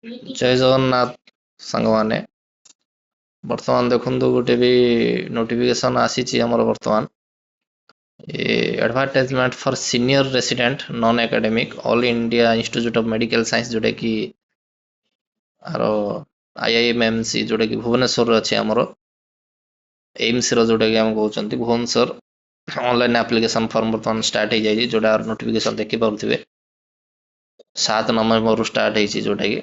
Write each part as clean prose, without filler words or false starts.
जय जगन्नाथ सांगमाने बर्तमान देखंतु गोटे भी नोटिफिकेशन आसी हमर बर्तमान advertisement for senior resident non academic all India institute of medical science जोटा कि आरो आईआईएमएमसी जोटा कि भुवनेश्वर अच्छे हमर एम्स रो जोटा कि हम कहउचंती भुवनेश्वर ऑनलाइन एप्लीकेशन फॉर्म बर्तमान स्टार्ट हो जाई जोटा नोटिफिकेशन देखि पारुथिबे 7 नवंबर रु स्टार्ट हेछि जोटा कि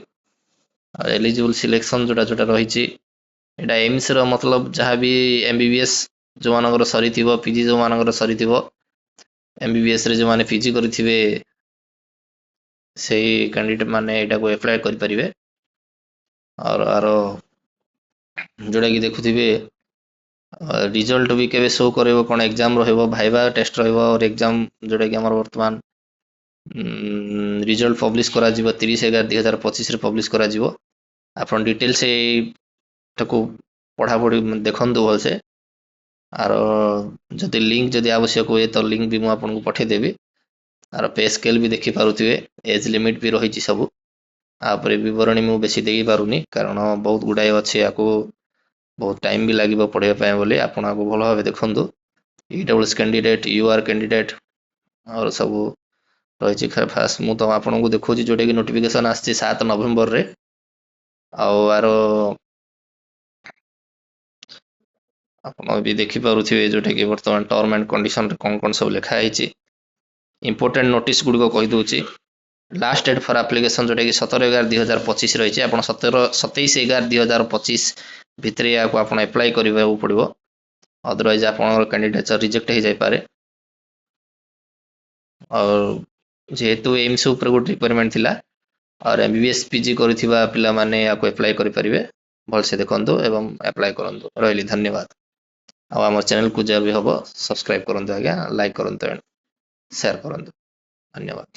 एलिजिबल सिलेक्शन जोटा जोटा रही एटा एम्स रो मतलब जहाँ भी एमबीबीएस जो मानकर सरी पीजी जो मानकर सरी एमबीबीएस रे जो माने पीजी करिथिबे सेही कैंडिडेट माने एटा को अप्लाई करि परिबे और आरो जोटा कि देखुथिबे रिजल्ट भी केबे शो करबो कोन एग्जाम रहबो भाइबा टेस्ट रहबो और एग्जाम जोटा कि हमर वर्तमान रिजल्ट पब्लिश करा जिवो 30/11/2025 रे पब्लिश करा जिवो आपन डिटेल से ताको पढ़ा पढ़ी देखंतु भलसे आर जदि लिंक जदि आवश्यक हुए तो लिंक भी मु आपन को पठे देबी आर पे स्केल भी देखि पारुथिबे एज लिमिट भी रही सब आपरे विवरणी मु बेसी देई पारुनी कारण बहुत गुडाय अछि याको बहुत टाइम भी लागिबो पढे पाए बोली आपन को भलो भाबे देखंतु ईडब्ल्यूएस कैंडिडेट यूआर कैंडिडेट और सब रही फास्ट मु तो आपन को देखो जोटे कि नोटिफिकेशन आछि 7 नवंबर रे आरो आपन भी देखि पारुथिबे जोटे कि वर्तमान टर्म एंड कंडीशन रे कोन कोन सब लिखा हेछि इंपोर्टेंट नोटिस गुडी को कहि दोछि लास्ट डेट फॉर एप्लीकेशन जोटे कि 17/11/2025 रही छै आपन 27/11/2025 भितरे या को आपन अप्लाई करिवे पड़िबो अदरवाइज आपन कैंडिडेट रिजेक्ट हो जाय पारे और जेहेतु एम्स ऊपर गोटे रिक्वायरमेंट थिला और एमबीबीएस पीजी करिथिबा पिला माने या को अप्लाई करि परिबे भल से देखंतु एवं अप्लाई करंतु रहली धन्यवाद आ हमर चैनल को जब भी हबो सब्सक्राइब करंतु आज्ञा लाइक करंतु एंड शेयर करंतु धन्यवाद।